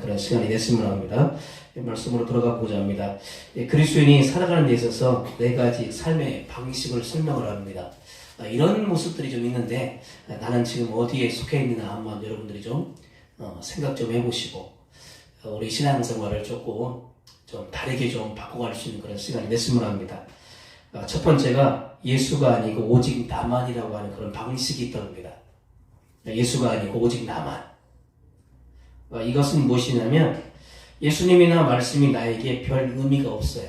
그런 시간이 됐으면 합니다. 말씀으로 들어가보자 합니다. 그리스도인이 살아가는 데 있어서 네 가지 삶의 방식을 설명을 합니다. 이런 모습들이 좀 있는데 나는 지금 어디에 속해 있느냐 한번 여러분들이 좀 생각 좀 해보시고 우리 신앙생활을 조금 좀 다르게 좀 바꿔갈 수 있는 그런 시간이 됐으면 합니다. 첫 번째가 예수가 아니고 오직 나만이라고 하는 그런 방식이 있다고 합니다. 예수가 아니고 오직 나만. 이것은 무엇이냐면 예수님이나 말씀이 나에게 별 의미가 없어요.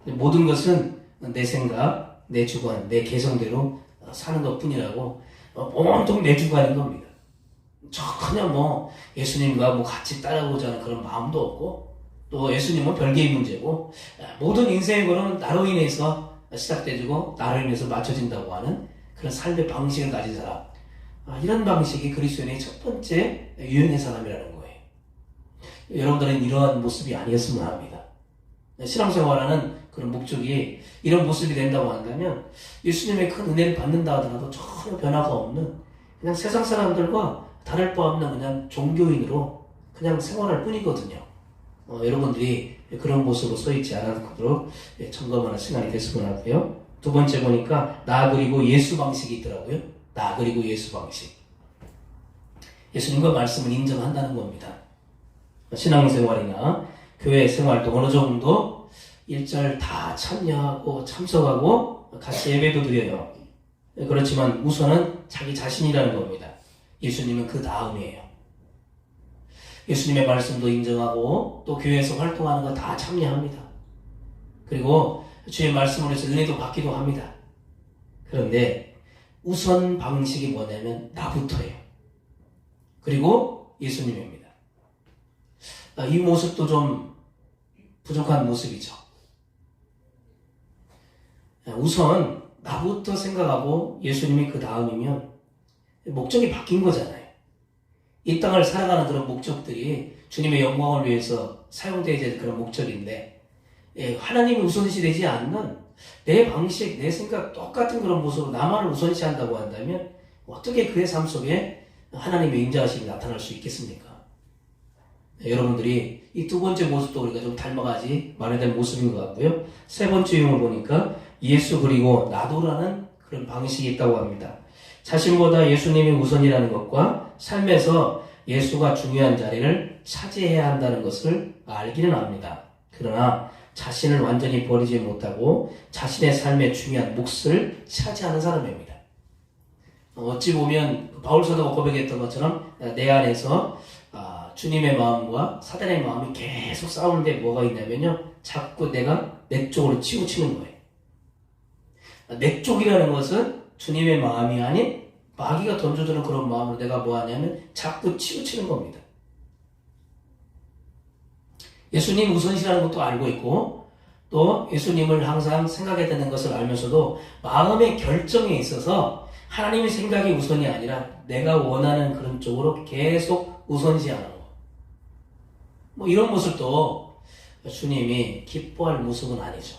모든 것은 내 생각, 내 주관, 내 개성대로 사는 것 뿐이라고 온통 내 주관인 겁니다. 전혀 예수님과 같이 따라오자는 그런 마음도 없고 또 예수님은 별개의 문제고 모든 인생의 거는 나로 인해서 시작되고 나로 인해서 맞춰진다고 하는 그런 삶의 방식을 가진 사람, 이런 방식이 그리스도인의 첫 번째 유형의 사람이라는 거예요. 여러분들은 이러한 모습이 아니었으면 합니다. 신앙생활하는 그런 목적이 이런 모습이 된다고 한다면 예수님의 큰 은혜를 받는다 하더라도 전혀 변화가 없는 그냥 세상 사람들과 다를 바 없는 그냥 종교인으로 그냥 생활할 뿐이거든요. 여러분들이 그런 모습으로 서 있지 않도록 점검하는 시간이 됐으면 하고요. 두 번째 보니까 나 그리고 예수 방식이 있더라고요. 나 그리고 예수 방식. 예수님과 말씀을 인정한다는 겁니다. 신앙생활이나 교회 생활도 어느 정도 일절 다 참여하고 참석하고 같이 예배도 드려요. 그렇지만 우선은 자기 자신이라는 겁니다. 예수님은 그 다음이에요. 예수님의 말씀도 인정하고 또 교회에서 활동하는 거 다 참여합니다. 그리고 주의 말씀으로 해서 은혜도 받기도 합니다. 그런데 우선 방식이 뭐냐면 나부터예요. 그리고 예수님입니다. 이 모습도 좀 부족한 모습이죠. 우선 나부터 생각하고 예수님이 그 다음이면 목적이 바뀐 거잖아요. 이 땅을 살아가는 그런 목적들이 주님의 영광을 위해서 사용되어야 될 그런 목적인데 하나님이 우선시 되지 않는 내 방식, 내 생각 똑같은 그런 모습으로 나만을 우선시한다고 한다면 어떻게 그의 삶 속에 하나님의 인자하심이 나타날 수 있겠습니까? 여러분들이 이 두 번째 모습도 우리가 좀 닮아가지 말아야 될 모습인 것 같고요. 세 번째 유형을 보니까 예수 그리고 나도라는 그런 방식이 있다고 합니다. 자신보다 예수님이 우선이라는 것과 삶에서 예수가 중요한 자리를 차지해야 한다는 것을 알기는 합니다. 그러나 자신을 완전히 버리지 못하고 자신의 삶의 중요한 몫을 차지하는 사람입니다. 어찌 보면 바울 사도가 고백했던 것처럼 내 안에서 주님의 마음과 사단의 마음이 계속 싸우는데 뭐가 있냐면요, 자꾸 내가 내 쪽으로 치우치는 거예요. 내 쪽이라는 것은 주님의 마음이 아닌 마귀가 던져주는 그런 마음으로 내가 뭐 하냐면 자꾸 치우치는 겁니다. 예수님 우선시라는 것도 알고 있고 또 예수님을 항상 생각해야 되는 것을 알면서도 마음의 결정에 있어서 하나님의 생각이 우선이 아니라 내가 원하는 그런 쪽으로 계속 우선시하는 거. 이런 모습도 주님이 기뻐할 모습은 아니죠.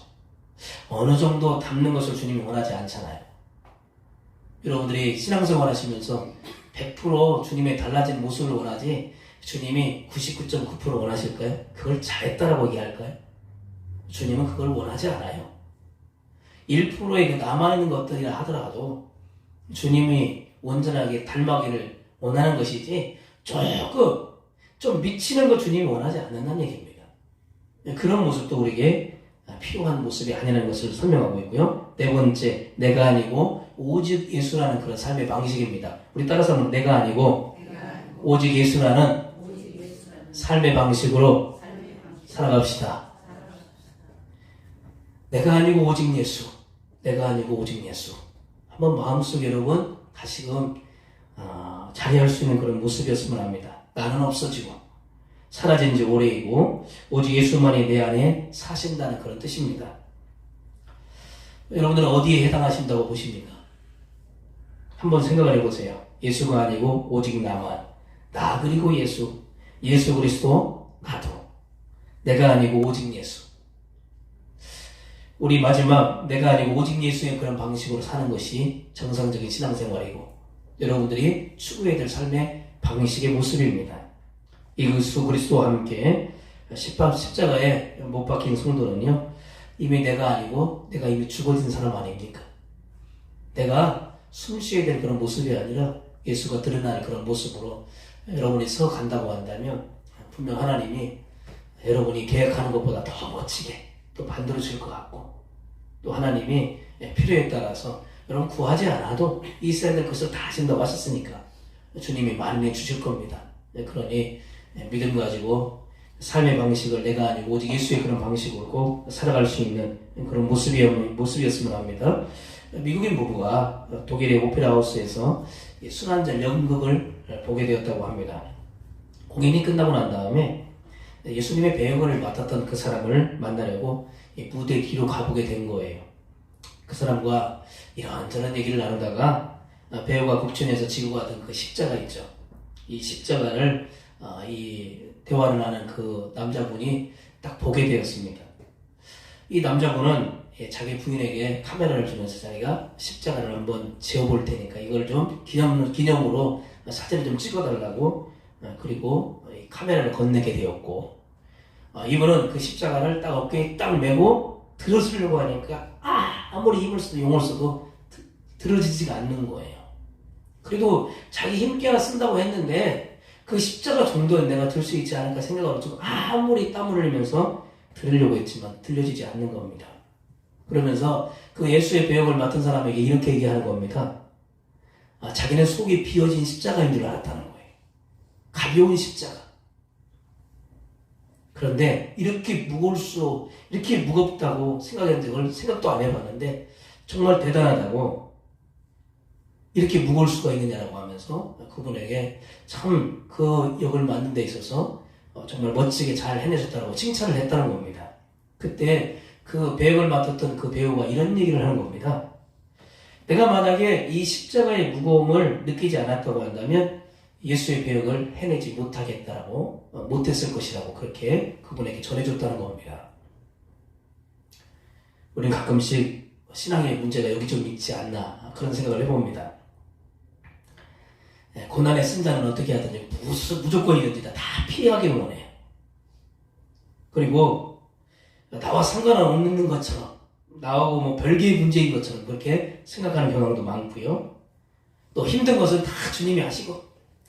어느 정도 닮는 것을 주님이 원하지 않잖아요. 여러분들이 신앙생활 하시면서 100% 주님의 달라진 모습을 원하지 주님이 99.9% 원하실까요? 그걸 잘했다라고 얘기할까요? 주님은 그걸 원하지 않아요. 1%의 그 남아있는 것들이라 하더라도 주님이 온전하게 닮아기를 원하는 것이지 조금 좀 미치는 것 주님이 원하지 않는다는 얘기입니다. 그런 모습도 우리에게 필요한 모습이 아니라는 것을 설명하고 있고요. 네 번째, 내가 아니고 오직 예수라는 그런 삶의 방식입니다. 우리 따라서 하면 내가 아니고 오직 예수라는 삶의 방식으로 살아갑시다. 내가 아니고 오직 예수, 내가 아니고 오직 예수. 한번 마음속에 여러분 다시금 자리할 수 있는 그런 모습이었으면 합니다. 나는 없어지고 사라진 지 오래이고 오직 예수만이 내 안에 사신다는 그런 뜻입니다. 여러분들은 어디에 해당하신다고 보십니까? 한번 생각을 해보세요. 예수가 아니고 오직 나만, 나 그리고 예수, 예수 그리스도 나도, 내가 아니고 오직 예수. 우리 마지막 내가 아니고 오직 예수의 그런 방식으로 사는 것이 정상적인 신앙생활이고 여러분들이 추구해야 될 삶의 방식의 모습입니다. 예수 그리스도와 함께 십자가에 못 박힌 성도는요, 이미 내가 아니고 내가 이미 죽어진 사람 아닙니까? 내가 숨 쉬어야 될 그런 모습이 아니라 예수가 드러날 그런 모습으로 여러분이 서 간다고 한다면 분명 하나님이 여러분이 계획하는 것보다 더 멋지게 또 만들어 줄 것 같고, 또 하나님이 필요에 따라서 여러분 구하지 않아도 있어야 될 것을 다 하신다고 하셨으니까 주님이 마련해 주실 겁니다. 그러니 믿음 가지고 삶의 방식을 내가 아니고 오직 예수의 그런 방식으로 살아갈 수 있는 그런 모습이었으면 합니다. 미국인 부부가 독일의 오페라 하우스에서 순환절 연극을 보게 되었다고 합니다. 공연이 끝나고 난 다음에 예수님의 배역을 맡았던 그 사람을 만나려고 무대 뒤로 가보게 된 거예요. 그 사람과 이런저런 얘기를 나누다가 배우가 국천에서 지고 가던 그 십자가 있죠. 이 십자가를 이 대화를 하는 그 남자분이 딱 보게 되었습니다. 이 남자분은 자기 부인에게 카메라를 주면서 자기가 십자가를 한번 지어볼 테니까 이걸 좀 기념으로 사진을 좀 찍어달라고, 그리고 카메라를 건네게 되었고, 이분은 그 십자가를 딱 어깨에 딱 메고 들어쓰려고 하니까 아무리 힘을 써도 용을 써도 들어지지가 않는 거예요. 그래도 자기 힘께나 쓴다고 했는데 그 십자가 정도는 내가 들 수 있지 않을까 생각을 하고 아무리 땀을 흘리면서 들으려고 했지만 들려지지 않는 겁니다. 그러면서 그 예수의 배역을 맡은 사람에게 이렇게 얘기하는 겁니다. 자기는 속이 비어진 십자가인 줄 알았다는 거예요. 가벼운 십자가. 그런데 이렇게 무겁다고 생각한 적을 생각도 안 해봤는데 정말 대단하다고, 이렇게 무거울 수가 있느냐라고 하면서 그분에게 참 그 역을 맡는 데 있어서 정말 멋지게 잘 해내셨다고 칭찬을 했다는 겁니다. 그때 그 배역을 맡았던 그 배우가 이런 얘기를 하는 겁니다. 내가 만약에 이 십자가의 무거움을 느끼지 않았다고 한다면 예수의 배역을 해내지 못했을 것이라고 그렇게 그분에게 전해줬다는 겁니다. 우리는 가끔씩 신앙의 문제가 여기 좀 있지 않나 그런 생각을 해봅니다. 고난의 승자는 어떻게 하든지 무조건이든지 다 피하기를 원해요. 그리고 나와 상관없는 것처럼, 나하고 뭐 별개의 문제인 것처럼 그렇게 생각하는 경향도 많고요. 또 힘든 것은 다 주님이 하시고,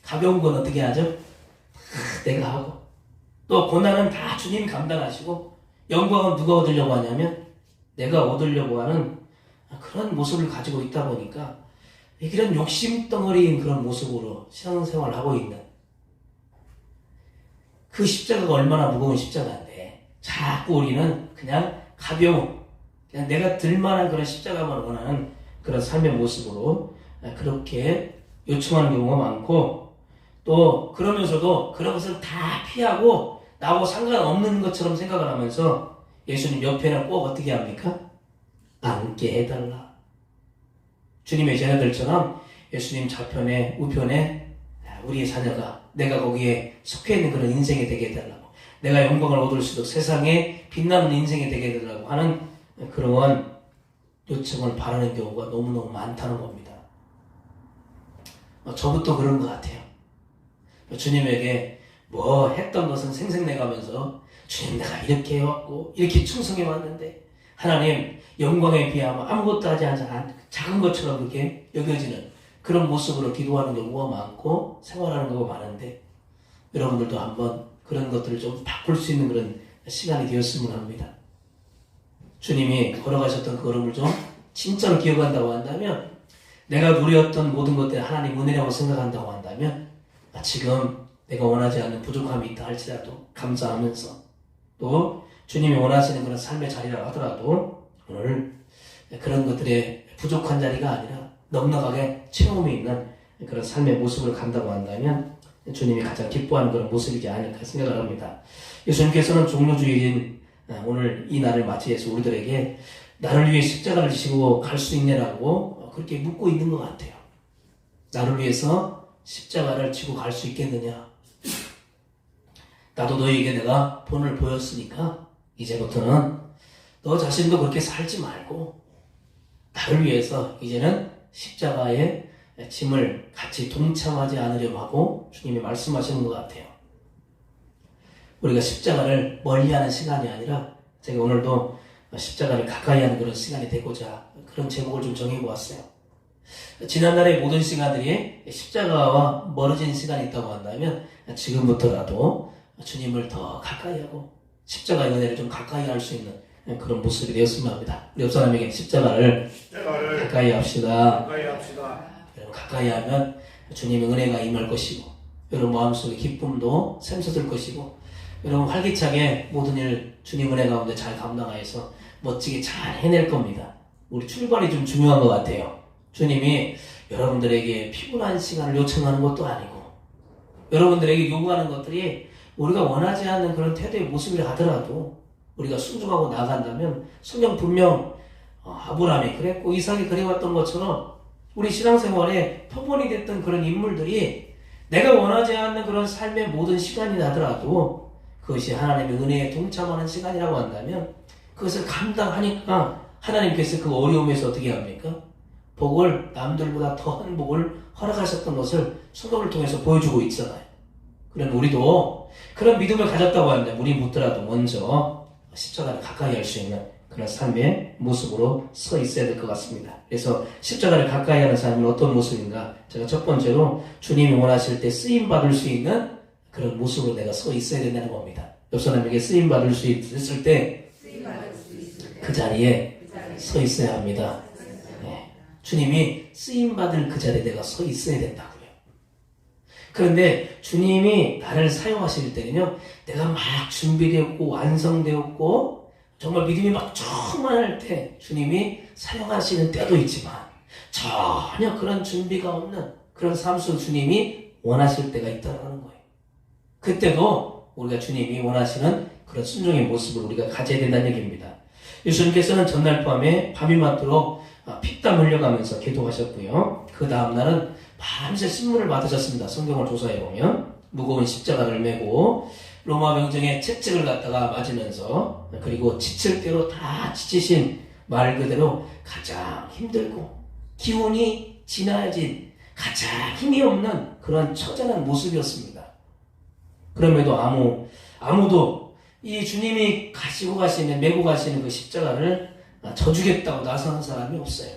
가벼운 건 어떻게 하죠? 내가 하고, 또 고난은 다 주님이 감당하시고, 영광은 누가 얻으려고 하냐면 내가 얻으려고 하는 그런 모습을 가지고 있다 보니까 이런 욕심덩어리인 그런 모습으로 신앙생활을 하고 있는, 그 십자가가 얼마나 무거운 십자가인데 자꾸 우리는 그냥 가벼운, 그냥 내가 들만한 그런 십자가만 원하는 그런 삶의 모습으로 그렇게 요청하는 경우가 많고, 또 그러면서도 그런 것을 다 피하고 나하고 상관없는 것처럼 생각을 하면서 예수님 옆에는 꼭 어떻게 합니까? 앉게 해달라. 주님의 자녀들처럼 예수님 좌편에 우편에 우리의 자녀가, 내가 거기에 속해 있는 그런 인생이 되게 해달라고, 내가 영광을 얻을 수 있도록 세상에 빛나는 인생이 되게 해달라고 하는 그러한 요청을 바라는 경우가 너무너무 많다는 겁니다. 저부터 그런 것 같아요. 주님에게 뭐 했던 것은 생색내가면서 주님 내가 이렇게 해왔고 이렇게 충성해 왔는데 하나님 영광에 비하면 아무것도 하지 않은 작은 것처럼 그렇게 여겨지는 그런 모습으로 기도하는 경우가 많고 생활하는 경우가 많은데, 여러분들도 한번 그런 것들을 좀 바꿀 수 있는 그런 시간이 되었으면 합니다. 주님이 걸어가셨던 그 걸음을 좀 진짜로 기억한다고 한다면, 내가 누렸던 모든 것들이 하나님 은혜라고 생각한다고 한다면, 지금 내가 원하지 않는 부족함이 있다 할지라도 감사하면서, 또 주님이 원하시는 그런 삶의 자리라고 하더라도 오늘 그런 것들의 부족한 자리가 아니라 넉넉하게 체험이 있는 그런 삶의 모습을 간다고 한다면 주님이 가장 기뻐하는 그런 모습이지 않을까 생각을 합니다. 예수님께서는 종료주일인 오늘 이 날을 맞이해서 우리들에게 나를 위해 십자가를 지고 갈 수 있냐라고 그렇게 묻고 있는 것 같아요. 나를 위해서 십자가를 지고 갈 수 있겠느냐? 나도 너에게 내가 본을 보였으니까 이제부터는 너 자신도 그렇게 살지 말고 나를 위해서 이제는 십자가의 짐을 같이 동참하지 않으려고 하고 주님이 말씀하시는 것 같아요. 우리가 십자가를 멀리하는 시간이 아니라 제가 오늘도 십자가를 가까이 하는 그런 시간이 되고자 그런 제목을 좀 정해보았어요. 지난날의 모든 시간들이 십자가와 멀어진 시간이 있다고 한다면 지금부터라도 주님을 더 가까이 하고 십자가의 은혜를 좀 가까이 할 수 있는 그런 모습이 되었으면 합니다. 우리 옆 사람에게 십자가를 가까이 합시다. 여러분, 가까이 하면 주님의 은혜가 임할 것이고 여러분 마음속에 기쁨도 샘솟을 것이고 여러분 활기차게 모든 일 주님 은혜 가운데 잘 감당하여서 멋지게 잘 해낼 겁니다. 우리 출발이 좀 중요한 것 같아요. 주님이 여러분들에게 피곤한 시간을 요청하는 것도 아니고 여러분들에게 요구하는 것들이 우리가 원하지 않는 그런 태도의 모습이라 하더라도 우리가 순종하고 나간다면 성경 분명 아브라함이 그랬고 이삭이 그래왔던 것처럼 우리 신앙생활에 표본이 됐던 그런 인물들이 내가 원하지 않는 그런 삶의 모든 시간이 나더라도 그것이 하나님의 은혜에 동참하는 시간이라고 한다면 그것을 감당하니까 하나님께서 그 어려움에서 어떻게 합니까? 복을 남들보다 더한 복을 허락하셨던 것을 성경을 통해서 보여주고 있잖아요. 그럼 우리도 그런 믿음을 가졌다고 하는데 우리 묻더라도 먼저 십자가를 가까이 할 수 있는 그런 삶의 모습으로 서 있어야 될 것 같습니다. 그래서 십자가를 가까이 하는 삶은 어떤 모습인가? 제가 첫 번째로 주님이 원하실 때 쓰임받을 수 있는 그런 모습으로 내가 서 있어야 된다는 겁니다. 옆 사람에게 쓰임받을 수 있을 때 그 자리에 서 있어야 합니다. 네. 주님이 쓰임받을 그 자리에 내가 서 있어야 된다고요. 그런데 주님이 나를 사용하실 때는요, 내가 막 준비되었고 완성되었고 정말 믿음이 막 충만할 때 주님이 사용하시는 때도 있지만 전혀 그런 준비가 없는 그런 삶 속 주님이 원하실 때가 있다는 거예요. 그때도 우리가 주님이 원하시는 그런 순종의 모습을 우리가 가져야 된다는 얘기입니다. 예수님께서는 전날 밤이 맞도록 피땀 흘려가면서 기도하셨고요. 그 다음날은 밤새 신문을 받으셨습니다. 성경을 조사해보면 무거운 십자가를 메고 로마 병정의 채찍을 갖다가 맞으면서 그리고 지칠 대로 다 지치신 말 그대로 가장 힘들고 기운이 지나진 가장 힘이 없는 그런 처절한 모습이었습니다. 그럼에도 아무도 이 주님이 가시고 가시는 메고 가시는 그 십자가를 져주겠다고 나서는 사람이 없어요.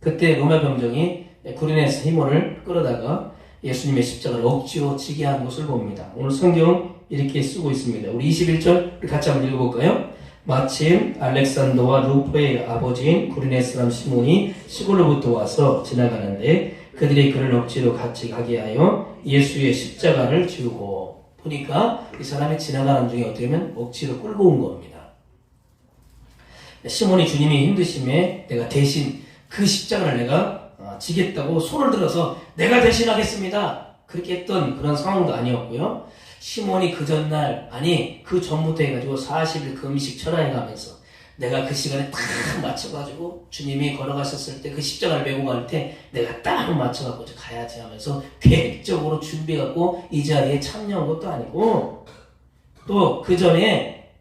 그때 로마 병정이 구린에서 히모를 끌어다가 예수님의 십자가를 억지로 지게 한 것을 봅니다. 오늘 성경 이렇게 쓰고 있습니다. 우리 21절 같이 한번 읽어볼까요? 마침 알렉산더와 루포의 아버지인 구린의 사람 시몬이 시골로부터 와서 지나가는데 그들이 그를 억지로 같이 가게 하여 예수의 십자가를 지우고 보니까 이 사람이 지나가는 중에 어떻게 보면 억지로 끌고 온 겁니다. 시몬이 주님이 힘드심에 내가 대신 그 십자가를 내가 지겠다고 손을 들어서 내가 대신하겠습니다. 그렇게 했던 그런 상황도 아니었고요. 시몬이 그 전날 그 전부터 해가지고 40일 금식 철야해가면서 내가 그 시간에 딱 맞춰가지고 주님이 걸어가셨을 때 그 십자가를 메고 갈 때 내가 딱 맞춰갖고 가야지 하면서 계획적으로 준비해갖고 이 자리에 참여한 것도 아니고 또 그 전에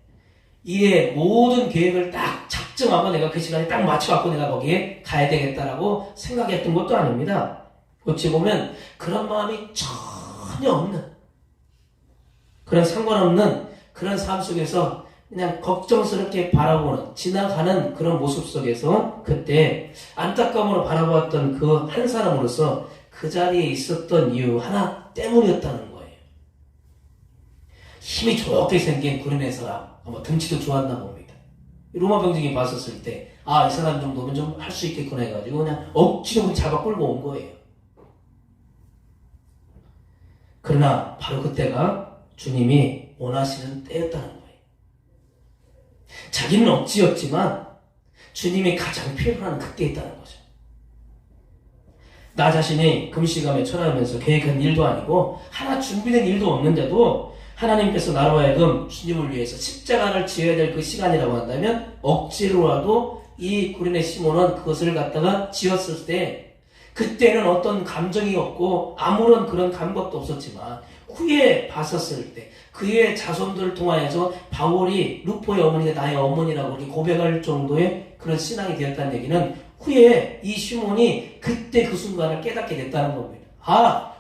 이의 모든 계획을 딱 작정하고 내가 그 시간에 딱 맞춰갖고 내가 거기에 가야 되겠다라고 생각했던 것도 아닙니다. 어찌 보면 그런 마음이 전혀 없는 그런 상관없는 그런 삶 속에서 그냥 걱정스럽게 바라보는 지나가는 그런 모습 속에서 그때 안타까움으로 바라보았던 그 한 사람으로서 그 자리에 있었던 이유 하나 때문이었다는 거예요. 힘이 좋게 생긴 구린의 사람, 아마 등치도 좋았나 봅니다. 로마 병정이 봤었을 때 이 사람 정도면 좀 할 수 있겠구나 해가지고 그냥 억지로 잡아 끌고 온 거예요. 그러나 바로 그때가 주님이 원하시는 때였다는 거예요. 자기는 억지였지만 주님이 가장 필요한 그때였다는 거죠. 나 자신이 금식하며 철야하면서 계획한 일도 아니고 하나 준비된 일도 없는데도 하나님께서 나로 하여금 주님을 위해서 십자가를 지어야 될 그 시간이라고 한다면 억지로라도 이 구린의 시몬은 그것을 갖다가 지었을 때 그때는 어떤 감정이 없고 아무런 그런 감각도 없었지만 후에 봤었을 때 그의 자손들을 통하여서 바울이 루포의 어머니가 나의 어머니라고 고백할 정도의 그런 신앙이 되었다는 얘기는 후에 이 시몬이 그때 그 순간을 깨닫게 됐다는 겁니다.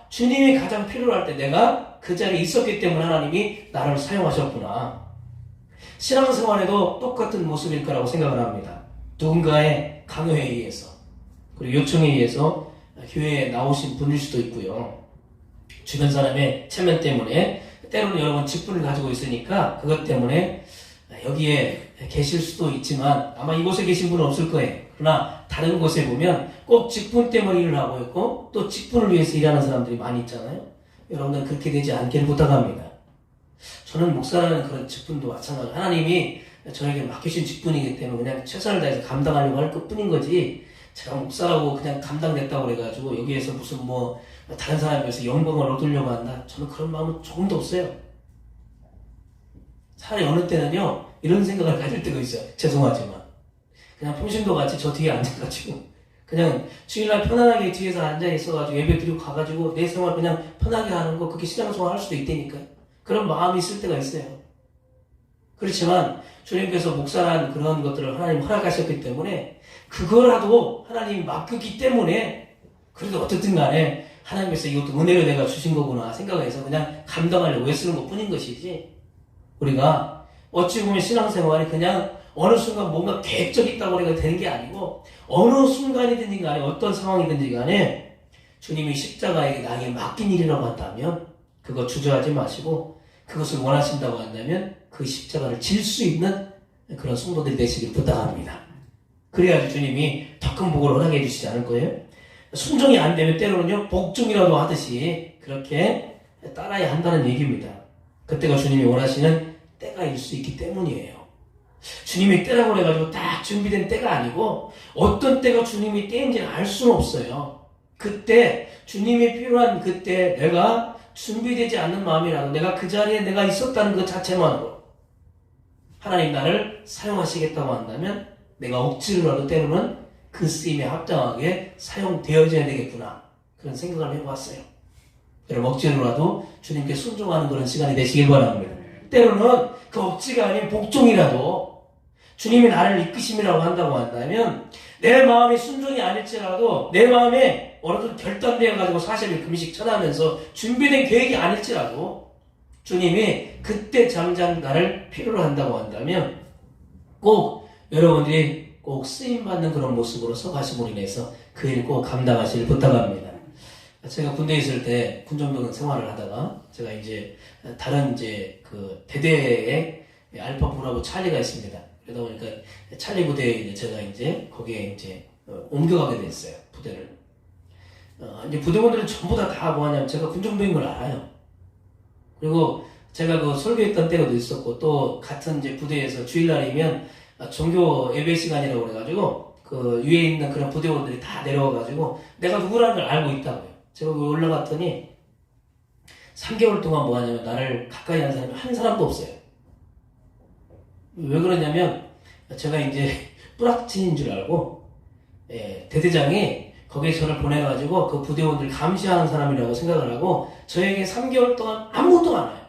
주님이 가장 필요할 때 내가 그 자리에 있었기 때문에 하나님이 나를 사용하셨구나. 신앙생활에도 똑같은 모습일 거라고 생각을 합니다. 누군가의 강요에 의해서, 그리고 요청에 의해서 교회에 나오신 분일 수도 있고요. 주변 사람의 체면 때문에, 때로는 여러분 직분을 가지고 있으니까 그것 때문에 여기에 계실 수도 있지만 아마 이곳에 계신 분은 없을 거예요. 그러나 다른 곳에 보면 꼭 직분 때문에 일을 하고 있고 또 직분을 위해서 일하는 사람들이 많이 있잖아요. 여러분들 그렇게 되지 않기를 부탁합니다. 저는 목사라는 그런 직분도 마찬가지로 하나님이 저에게 맡기신 직분이기 때문에 그냥 최선을 다해서 감당하려고 할 것뿐인 거지, 제가 목사라고 그냥 감당됐다고 그래가지고 여기에서 무슨 뭐 다른 사람에 비해서 영광을 얻으려고 한다, 저는 그런 마음은 조금도 없어요. 차라리 어느 때는요 이런 생각을 가질 때가 있어요. 죄송하지만 그냥 평신도 같이 저 뒤에 앉아가지고 그냥 주일날 편안하게 뒤에서 앉아있어가지고 예배 드리고 가가지고 내 생활 그냥 편하게 하는 거, 그렇게 신앙생활 할 수도 있다니까요. 그런 마음이 있을 때가 있어요. 그렇지만 주님께서 목사란 그런 것들을 하나님 허락하셨기 때문에, 그거라도 하나님이 맡겼기 때문에 그래도 어떻든 간에 하나님께서 이것도 은혜로 내가 주신 거구나 생각해서 그냥 감당하려고 애쓰는 것 뿐인 것이지, 우리가 어찌 보면 신앙생활이 그냥 어느 순간 뭔가 계획적이 있다고 우리가 되는 게 아니고, 어느 순간이든지 간에 어떤 상황이든지 간에 주님이 십자가에 나에게 맡긴 일이라고 한다면 그거 주저하지 마시고, 그것을 원하신다고 한다면 그 십자가를 질 수 있는 그런 성도들이 되시길 부탁합니다. 그래야지 주님이 더 큰 복을 허락해 주시지 않을 거예요. 순종이 안 되면 때로는요 복종이라도 하듯이 그렇게 따라야 한다는 얘기입니다. 그때가 주님이 원하시는 때가일 수 있기 때문이에요. 주님이 때라고 해가지고 딱 준비된 때가 아니고, 어떤 때가 주님이 때인지는 알 수는 없어요. 그때 주님이 필요한 그때 내가 준비되지 않는 마음이라도 내가 그 자리에 내가 있었다는 것 자체만으로 하나님 나를 사용하시겠다고 한다면 내가 억지로라도 때로는 그 쓰임에 합당하게 사용되어져야 되겠구나, 그런 생각을 해봤어요. 여러분 억지로라도 주님께 순종하는 그런 시간이 되시길 바랍니다. 때로는 그 억지가 아닌 복종이라도 주님이 나를 이끄심이라고 한다고 한다면 내 마음이 순종이 아닐지라도, 내 마음에 어느 정도 결단되어가지고 40일 금식 전하면서 준비된 계획이 아닐지라도 주님이 그때 잠깐 나를 필요로 한다고 한다면 꼭 여러분들이 꼭 쓰임받는 그런 모습으로 서가심으로 인해서 그 일 꼭 감당하시길 부탁합니다. 제가 군대에 있을 때 군정병 생활을 하다가 제가 이제 다른 이제 그 대대에 알파 브라보 찰리가 있습니다. 그러다 보니까 찰리 부대에 이제 제가 이제 거기에 이제 옮겨가게 됐어요, 부대를. 이제 부대원들은 전부 다 뭐하냐면 제가 군정병인 걸 알아요. 그리고 제가 그 설교했던 때가 있었고, 또 같은 이제 부대에서 주일날이면 종교 예배 시간이라고 그래가지고 그 위에 있는 그런 부대원들이 다 내려와가지고 내가 누구라는 걸 알고 있다고요. 제가 올라갔더니 3개월 동안 뭐하냐면 나를 가까이 하는 사람이 한 사람도 없어요. 왜 그러냐면 제가 이제 뿌락친인 줄 알고, 대대장이 거기에 저를 보내가지고 그 부대원들 감시하는 사람이라고 생각을 하고 저에게 3개월 동안 아무것도 안 해요.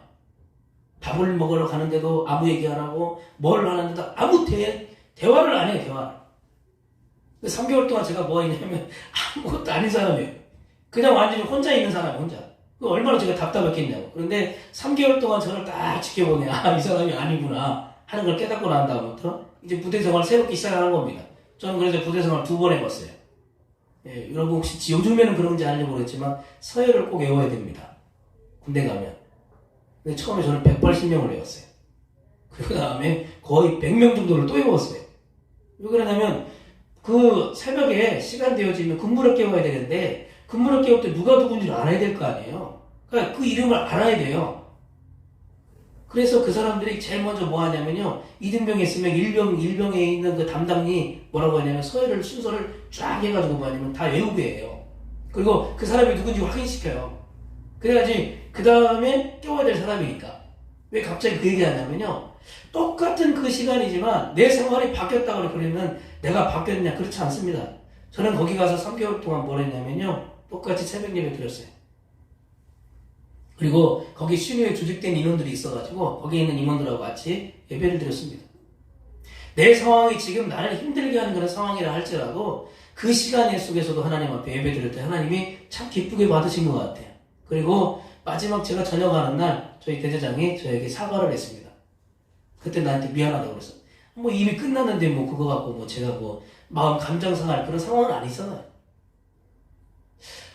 밥을 먹으러 가는데도 아무 얘기 안 하고, 뭘 하는데도 아무 대화를 안 해요, 대화를. 3개월 동안 제가 뭐 했냐면 아무것도 아닌 사람이에요. 그냥 완전히 혼자 있는 사람이에요, 혼자. 얼마나 제가 답답했겠냐고. 그런데 3개월 동안 저를 딱 지켜보네. 아, 이 사람이 아니구나 하는 걸 깨닫고 난 다음부터 이제 부대 생활을 새롭게 시작하는 겁니다. 저는 그래서 부대 생활 2번 해봤어요. 여러분 혹시 요즘에는 그런지 알지 모르겠지만 서열을 꼭 외워야 됩니다, 군대 가면. 근데 처음에 저는 180명을 외웠어요. 그 다음에 거의 100명 정도를 또 외웠어요. 왜 그러냐면 그 새벽에 시간 되어지면 근무를 깨워야 되는데, 근무를 깨울 때 누가 누군지 알아야 될 거 아니에요. 그러니까 그 이름을 알아야 돼요. 그래서 그 사람들이 제일 먼저 뭐 하냐면요, 이등병에 있으면 일병에 있는 그 담당이 뭐라고 하냐면 서열을, 순서를 쫙 해가지고 뭐 하냐면 다 외우게 해요. 그리고 그 사람이 누군지 확인시켜요. 그래야지 그 다음에 깨워야 될 사람이니까. 왜 갑자기 그 얘기 하냐면요, 똑같은 그 시간이지만 내 생활이 바뀌었다고 그러면 내가 바뀌었냐? 그렇지 않습니다. 저는 거기 가서 3개월 동안 뭘 했냐면요, 똑같이 새벽 예배 드렸어요. 그리고 거기 신유에 조직된 인원들이 있어가지고 거기에 있는 인원들하고 같이 예배를 드렸습니다. 내 상황이 지금 나를 힘들게 하는 그런 상황이라 할지라도 그 시간 속에서도 하나님 앞에 예배 드릴 때 하나님이 참 기쁘게 받으신 것 같아요. 그리고 마지막 제가 전역하는 날 저희 대대장이 저에게 사과를 했습니다. 그때 나한테 미안하다고 그랬어. 뭐 이미 끝났는데 뭐 그거 갖고 뭐 제가 뭐 마음 감정 상할 그런 상황은 아니잖아요.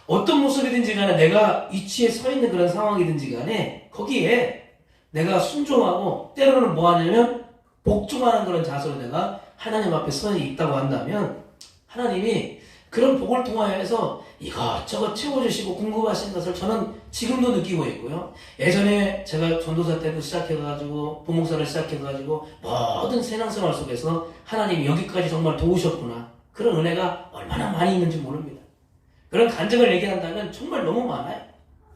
어떤 모습이든지 간에 내가 위치에 서 있는 그런 상황이든지 간에 거기에 내가 순종하고 때로는 뭐 하냐면 복종하는 그런 자세로 내가 하나님 앞에 서 있다고 한다면 하나님이 그런 복을 통하여서 이것저것 채워주시고 궁금하신 것을 저는 지금도 느끼고 있고요. 예전에 제가 전도사 때도 시작해가지고 부목사를 시작해가지고 모든 신앙생활 속에서 하나님이 여기까지 정말 도우셨구나. 그런 은혜가 얼마나 많이 있는지 모릅니다. 그런 간증을 얘기한다면 정말 너무 많아요.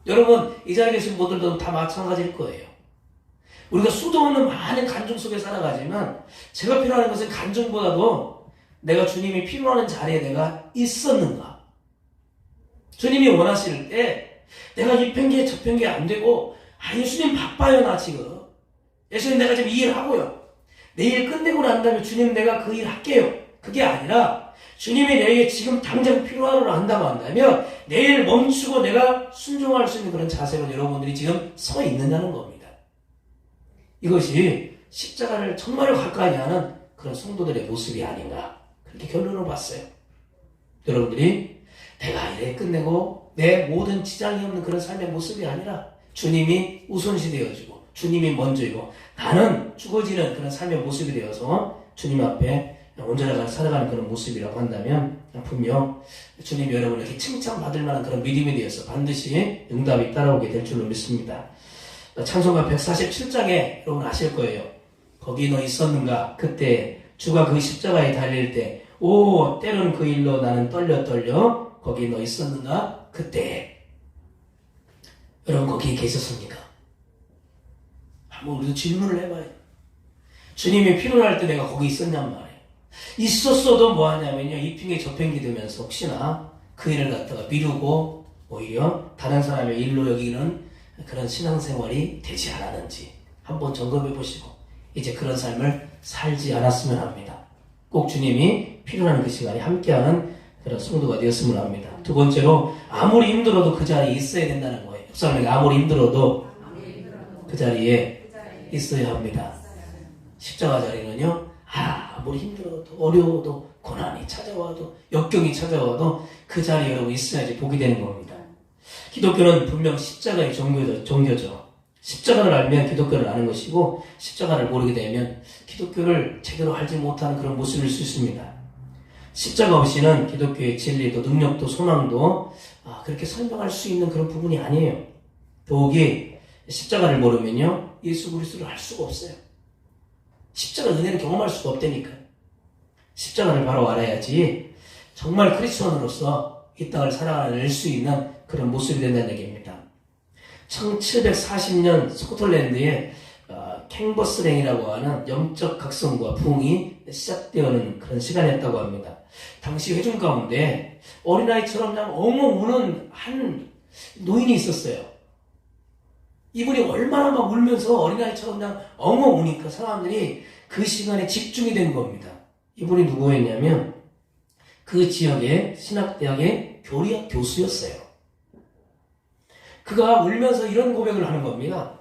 여러분 이 자리에 계신 분들도 다 마찬가지일 거예요. 우리가 수도 없는 많은 간증 속에 살아가지만 제가 필요한 것은 간증보다도 내가 주님이 필요하는 자리에 내가 있었는가? 주님이 원하실 때 내가 이 핑계 저 핑계 안 되고 예수님 바빠요 나 지금. 예수님 내가 지금 이 일 하고요. 내일 끝내고 난 다음에 주님 내가 그 일 할게요. 그게 아니라 주님이 내게 지금 당장 필요하다고 한다고 한다면 내일 멈추고 내가 순종할 수 있는 그런 자세로 여러분들이 지금 서 있는다는 겁니다. 이것이 십자가를 정말로 가까이 하는 그런 성도들의 모습이 아닌가 그렇게 결론을 봤어요. 여러분들이 내가 이래 끝내고 내 모든 지장이 없는 그런 삶의 모습이 아니라 주님이 우선시 되어지고 주님이 먼저이고 나는 죽어지는 그런 삶의 모습이 되어서 주님 앞에 온전하게 살아가는 그런 모습이라고 한다면 분명 주님이 여러분에게 칭찬받을 만한 그런 믿음이 되어서 반드시 응답이 따라오게 될 줄로 믿습니다. 찬송가 147장에 여러분 아실 거예요. 거기 너 있었는가? 그때 주가 그 십자가에 달릴 때 오 때론 그 일로 나는 떨려 거기 너 있었는가? 그때 여러분 거기에 계셨습니까? 한번 우리도 질문을 해봐요. 주님이 필요할 때 내가 거기 있었냔 말이에요. 있었어도 뭐하냐면요 이 핑계 저 핑계 되면서 혹시나 그 일을 갖다가 미루고 오히려 다른 사람의 일로 여기는 그런 신앙생활이 되지 않았는지 한번 점검해 보시고 이제 그런 삶을 살지 않았으면 합니다. 꼭 주님이 필요한 그 시간에 함께하는 그런 성도가 되었으면 합니다. 두 번째로 아무리 힘들어도 그 자리에 있어야 된다는 거예요. 옆 사람에게 아무리 힘들어도 그 자리에 있어야 합니다. 십자가 자리는요 아무리 힘들어도 어려워도 고난이 찾아와도 역경이 찾아와도 그 자리에 여러분 있어야지 복이 되는 겁니다. 기독교는 분명 십자가의 종교죠. 십자가를 알면 기독교를 아는 것이고 십자가를 모르게 되면 기독교를 제대로 알지 못하는 그런 모습일 수 있습니다. 십자가 없이는 기독교의 진리도 능력도 소망도 그렇게 설명할 수 있는 그런 부분이 아니에요. 더욱이 십자가를 모르면요 예수 그리스도를 알 수가 없어요. 십자가 은혜를 경험할 수가 없다니까요. 십자가를 바로 알아야지 정말 크리스천으로서 이 땅을 살아낼 수 있는 그런 모습이 된다는 얘기입니다. 1740년 스코틀랜드에 캥버스랭이라고 하는 영적 각성과 부흥이 시작되는 그런 시간이었다고 합니다. 당시 회중 가운데 어린아이처럼 그냥 엉엉 우는 한 노인이 있었어요. 이분이 얼마나 막 울면서 어린아이처럼 그냥 엉엉 우니까 사람들이 그 시간에 집중이 된 겁니다. 이분이 누구였냐면 그 지역의 신학대학의 교리학 교수였어요. 그가 울면서 이런 고백을 하는 겁니다.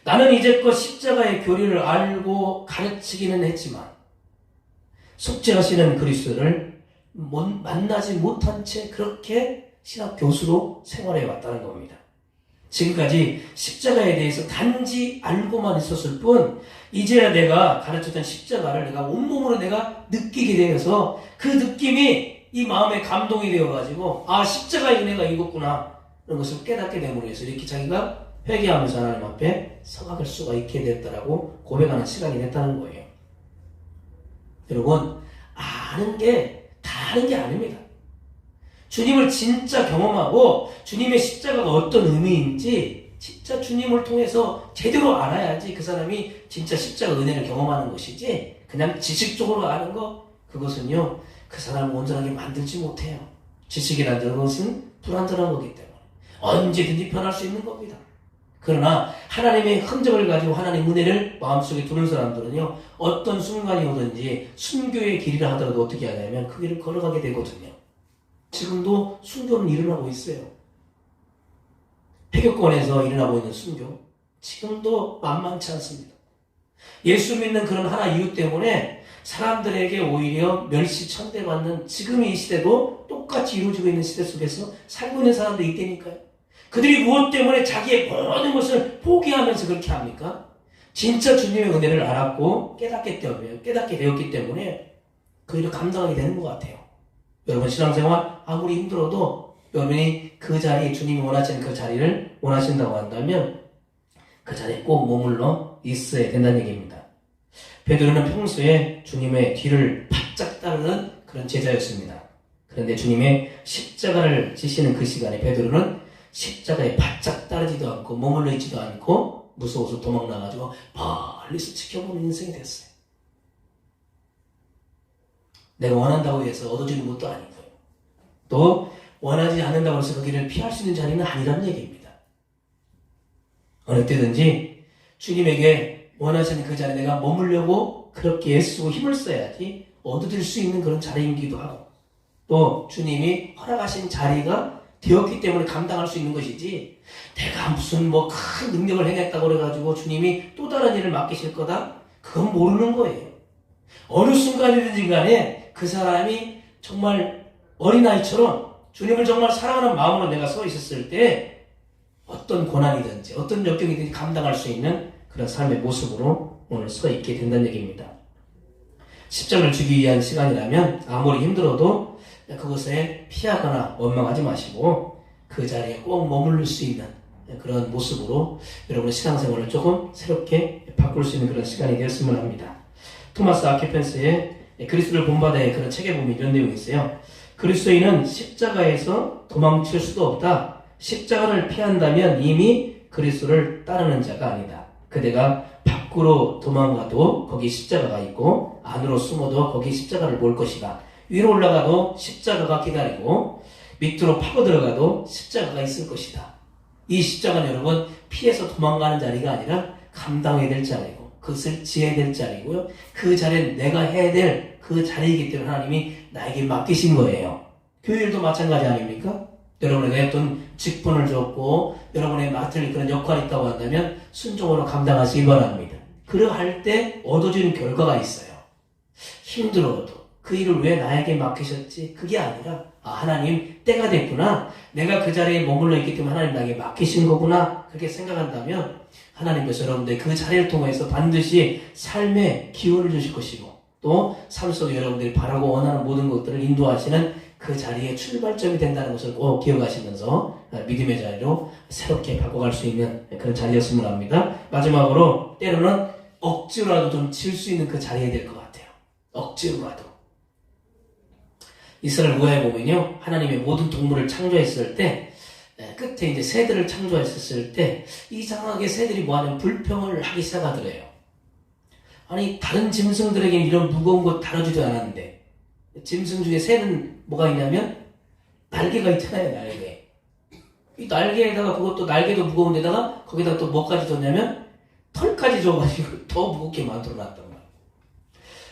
나는 이제껏 십자가의 교리를 알고 가르치기는 했지만 속죄하시는 그리스도를 만나지 못한 채 그렇게 신학 교수로 생활해 왔다는 겁니다. 지금까지 십자가에 대해서 단지 알고만 있었을 뿐 이제야 내가 가르쳤던 십자가를 내가 온몸으로 내가 느끼게 되어서 그 느낌이 이 마음에 감동이 되어가지고 십자가의 은혜가 이거구나 그런 것을 깨닫게 됨으로 해서 이렇게 자기가 회개하면서 하나님 앞에 서갈 수가 있게 됐다라고 고백하는 시간이 됐다는 거예요. 여러분 아는 게 다 아는 게 아닙니다. 주님을 진짜 경험하고 주님의 십자가가 어떤 의미인지 진짜 주님을 통해서 제대로 알아야지 그 사람이 진짜 십자가 은혜를 경험하는 것이지 그냥 지식적으로 아는 거 그것은요 그 사람을 온전하게 만들지 못해요. 지식이라는 것은 불완전한 거기 때문에 언제든지 변할 수 있는 겁니다. 그러나 하나님의 흔적을 가지고 하나님의 은혜를 마음속에 두는 사람들은요 어떤 순간이 오든지 순교의 길이라 하더라도 어떻게 하냐면 그 길을 걸어가게 되거든요. 지금도 순교는 일어나고 있어요. 폐교권에서 일어나고 있는 순교, 지금도 만만치 않습니다. 예수 믿는 그런 하나 이유 때문에 사람들에게 오히려 멸시천대받는 지금 이 시대도 똑같이 이루어지고 있는 시대 속에서 살고 있는 사람들이 있다니까요. 그들이 무엇 때문에 자기의 모든 것을 포기하면서 그렇게 합니까? 진짜 주님의 은혜를 알았고 깨닫게 되었기 때문에 그 일을 감당하게 되는 것 같아요. 여러분 신앙생활 아무리 힘들어도 여러분이 그 자리, 주님이 원하시는 그 자리를 원하신다고 한다면 그 자리에 꼭 머물러 있어야 된다는 얘기입니다. 베드로는 평소에 주님의 뒤를 바짝 따르는 그런 제자였습니다. 그런데 주님의 십자가를 지시는 그 시간에 베드로는 십자가에 바짝 따르지도 않고 머물러 있지도 않고 무서워서 도망나가지고 멀리서 지켜보는 인생이 됐어요. 내가 원한다고 해서 얻어지는 것도 아니고요. 또 원하지 않는다고 해서 그 길을 피할 수 있는 자리는 아니라는 얘기입니다. 어느 때든지 주님에게 원하시는 그 자리에 내가 머물려고 그렇게 애쓰고 힘을 써야지 얻어질 수 있는 그런 자리이기도 하고, 또 주님이 허락하신 자리가 되었기 때문에 감당할 수 있는 것이지, 내가 무슨 큰 능력을 행했다고 그래가지고 주님이 또 다른 일을 맡기실 거다? 그건 모르는 거예요. 어느 순간이든지 간에 그 사람이 정말 어린아이처럼 주님을 정말 사랑하는 마음으로 내가 서 있었을 때 어떤 고난이든지 어떤 역경이든지 감당할 수 있는 그런 삶의 모습으로 오늘 서 있게 된다는 얘기입니다. 십자가를 주기 위한 시간이라면 아무리 힘들어도 그것에 피하거나 원망하지 마시고 그 자리에 꼭 머무를 수 있는 그런 모습으로 여러분의 신앙생활을 조금 새롭게 바꿀 수 있는 그런 시간이 되었으면 합니다. 토마스 아퀴펜스의 그리스도를 본받아의 그런 책에 보면 이런 내용이 있어요. 그리스도인은 십자가에서 도망칠 수도 없다. 십자가를 피한다면 이미 그리스도를 따르는 자가 아니다. 그대가 밖으로 도망가도 거기 십자가가 있고 안으로 숨어도 거기 십자가를 볼 것이다. 위로 올라가도 십자가가 기다리고 밑으로 파고 들어가도 십자가가 있을 것이다. 이 십자가는 여러분 피해서 도망가는 자리가 아니라 감당해야 될 자리고 그것을 지어야 될 자리고요. 그 자리는 내가 해야 될 그 자리이기 때문에 하나님이 나에게 맡기신 거예요. 교회일도 마찬가지 아닙니까? 여러분에게 어떤 직분을 줬고 여러분의 맡을 그런 역할이 있다고 한다면 순종으로 감당하시기 바랍니다. 그러할 때 얻어지는 결과가 있어요. 힘들어도 그 일을 왜 나에게 맡기셨지? 그게 아니라 하나님 때가 됐구나. 내가 그 자리에 머물러 있기 때문에 하나님 나에게 맡기신 거구나. 그렇게 생각한다면 하나님께서 여러분들 그 자리를 통해서 반드시 삶의 기운을 주실 것이고 또 삶 속에 여러분들이 바라고 원하는 모든 것들을 인도하시는 그 자리에 출발점이 된다는 것을 꼭 기억하시면서 믿음의 자리로 새롭게 바꿔갈 수 있는 그런 자리였으면 합니다. 마지막으로 때로는 억지로라도 좀 질 수 있는 그 자리에 될 것 같아요. 억지로라도. 이스라엘 구약에 보면요, 하나님의 모든 동물을 창조했을 때 끝에 이제 새들을 창조했을 때 이상하게 새들이 뭐하냐면 불평을 하기 시작하더래요. 아니 다른 짐승들에게는 이런 무거운 거 다루지도 않았는데 짐승 중에 새는 뭐가 있냐면 날개가 있잖아요. 날개. 이 날개에다가 그것도 날개도 무거운데다가 거기다가 또 뭐까지 줬냐면 털까지 줘가지고 더 무겁게 만들어놨단 말이에요.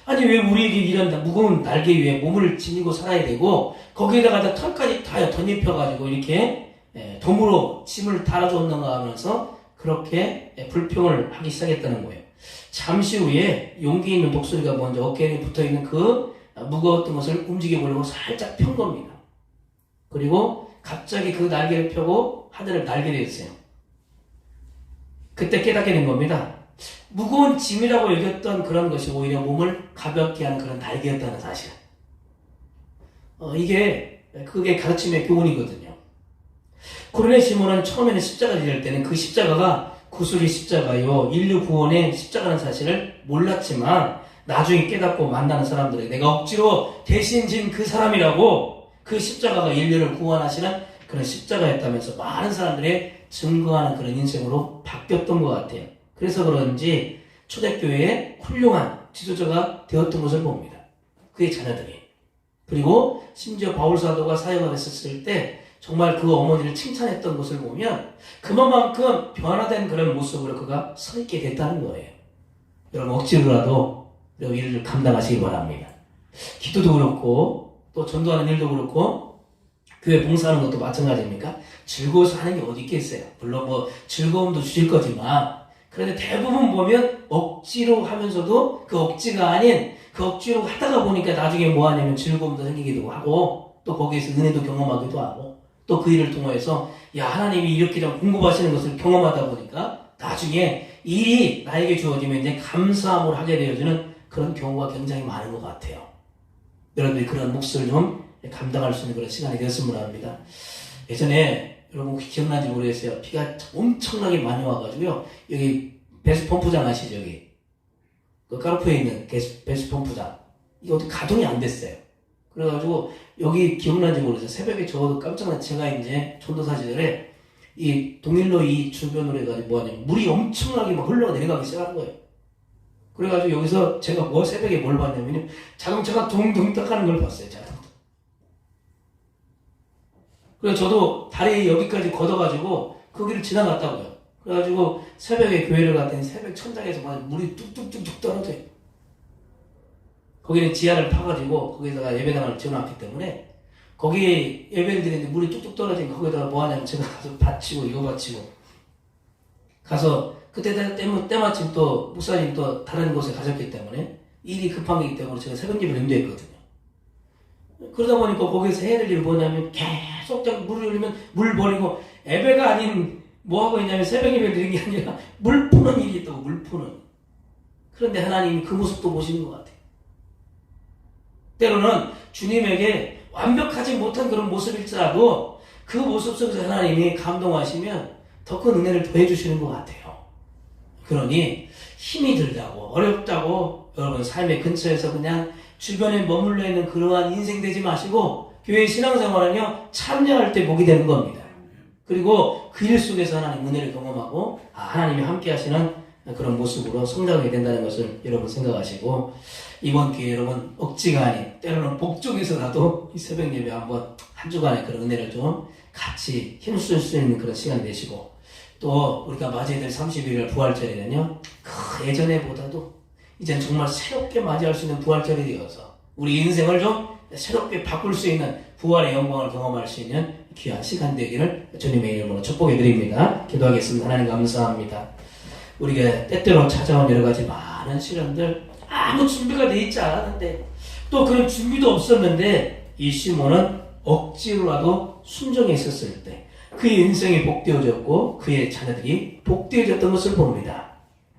아니 왜 우리에게 이런 무거운 날개 위에 몸을 지니고 살아야 되고 거기에다가 털까지 다 덧입혀가지고 이렇게 덤으로 짐을 달아줬는가 하면서 그렇게 불평을 하기 시작했다는 거예요. 잠시 후에 용기 있는 독수리가 먼저 어깨에 붙어있는 그 무거웠던 것을 움직여보려고 살짝 편 겁니다. 그리고 갑자기 그 날개를 펴고 하늘을 날게 되었어요. 그때 깨닫게 된 겁니다. 무거운 짐이라고 여겼던 그런 것이 오히려 몸을 가볍게 하는 그런 날개였다는 사실. 그게 가르침의 교훈이거든요. 고레네 시몬은 처음에는 십자가를 지을 때는 그 십자가가 구속의 십자가요, 인류 구원의 십자가라는 사실을 몰랐지만 나중에 깨닫고 만나는 사람들에게 내가 억지로 대신 진 그 사람이라고 그 십자가가 인류를 구원하시는 그런 십자가였다면서 많은 사람들이 증거하는 그런 인생으로 바뀌었던 것 같아요. 그래서 그런지 초대교회에 훌륭한 지도자가 되었던 것을 봅니다. 그의 자녀들이. 그리고 심지어 바울 사도가 사역을 했었을 때 정말 그 어머니를 칭찬했던 것을 보면 그만큼 변화된 그런 모습으로 그가 서 있게 됐다는 거예요. 여러분 억지로라도 여러분 일을 감당하시기 바랍니다. 기도도 그렇고 또 전도하는 일도 그렇고 교회 봉사하는 것도 마찬가지입니까? 즐거워서 하는 게 어디 있겠어요. 물론 뭐 즐거움도 주실 거지만 그런데 대부분 보면 억지로 하면서도 그 억지가 아닌 그 억지로 하다가 보니까 나중에 뭐 하냐면 즐거움도 생기기도 하고 또 거기에서 은혜도 경험하기도 하고 또 그 일을 통해서 야 하나님이 이렇게 좀 공급하시는 것을 경험하다 보니까 나중에 일이 나에게 주어지면 이제 감사함으로 하게 되어지는 그런 경우가 굉장히 많은 것 같아요. 여러분들이 그런 몫을 좀 감당할 수 있는 그런 시간이 되었으면 합니다. 예전에 여러분 혹시 기억나는지 모르겠어요. 비가 엄청나게 많이 와가지고요. 여기 배수 펌프장 아시죠? 여기 그 까르푸에 있는 배수 펌프장 이거 어떻게 가동이 안 됐어요. 그래가지고 여기 기억나는지 모르겠어요. 새벽에 저도 깜짝 놀랐어요. 제가 이제 전도사 시절에 이 동일로 이 주변으로 해가지고 뭐하냐면 물이 엄청나게 막 흘러 내려가기 시작한 거예요. 그래가지고 여기서 제가 새벽에 뭘 봤냐면요. 자동차가 둥둥 떠가는 걸 봤어요. 자동차. 그래서 저도 다리 여기까지 걷어가지고 거기를 지나갔다고요. 그래가지고 새벽에 교회를 갔더니 새벽 천장에서 막 물이 뚝뚝뚝뚝 떨어져요. 거기는 지하를 파가지고 거기다가 예배당을 지어놨기 때문에 거기에 예배를 드리는데 물이 뚝뚝 떨어지니까 거기다가 뭐 하냐면 제가 가서 받치고 이거 받치고 가서 그때 때마침 또 목사님 또 다른 곳에 가셨기 때문에 일이 급한 게있기 때문에 제가 새벽 예배를 인도했거든요. 그러다 보니까 거기서 해야 될 일이 뭐냐면 계속 물을 흘리면 물 버리고 예배가 아닌 뭐 하고 있냐면 새벽 예배를 드린 게 아니라 물 푸는 일이 있다고 물 푸는. 그런데 하나님이 그 모습도 보시는 것 같아요. 때로는 주님에게 완벽하지 못한 그런 모습일지라도 그 모습 속에서 하나님이 감동하시면 더 큰 은혜를 더해 주시는 것 같아요. 그러니 힘이 들다고 어렵다고 여러분 삶의 근처에서 그냥 주변에 머물러 있는 그러한 인생 되지 마시고 교회 신앙생활은요 참여할 때 복이 되는 겁니다. 그리고 그 일 속에서 하나님 은혜를 경험하고 하나님이 함께 하시는 그런 모습으로 성장하게 된다는 것을 여러분 생각하시고 이번 기회에 여러분 억지가 아닌 때로는 복종에서라도 이 새벽 예배 한번 한 주간의 그런 은혜를 좀 같이 힘쓸 수 있는 그런 시간 되시고 또 우리가 맞이해야 될 31일 부활절에는요 그 예전에보다도 이젠 정말 새롭게 맞이할 수 있는 부활절이 되어서 우리 인생을 좀 새롭게 바꿀 수 있는 부활의 영광을 경험할 수 있는 귀한 시간 되기를 주님의 이름으로 축복해 드립니다. 기도하겠습니다. 하나님 감사합니다. 우리가 때때로 찾아온 여러 가지 많은 시련들 아무 준비가 돼 있지 않았는데 또 그런 준비도 없었는데 이 시몬은 억지로라도 순종에 있었을 때 그의 인생이 복되어졌고 그의 자녀들이 복되어졌던 것을 봅니다.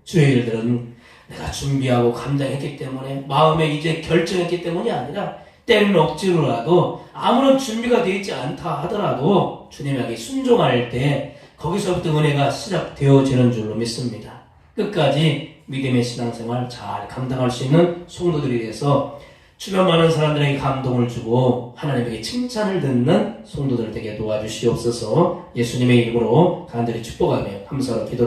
주의 일들은 내가 준비하고 감당했기 때문에 마음에 이제 결정했기 때문이 아니라 때로는 억지로라도 아무런 준비가 되어 있지 않다 하더라도 주님에게 순종할 때 거기서부터 은혜가 시작되어지는 줄로 믿습니다. 끝까지 믿음의 신앙생활 잘 감당할 수 있는 성도들이 돼서 주변 많은 사람들에게 감동을 주고 하나님에게 칭찬을 듣는 성도들 되게 도와주시옵소서. 예수님의 이름으로 간절히 축복하며 감사로 기도를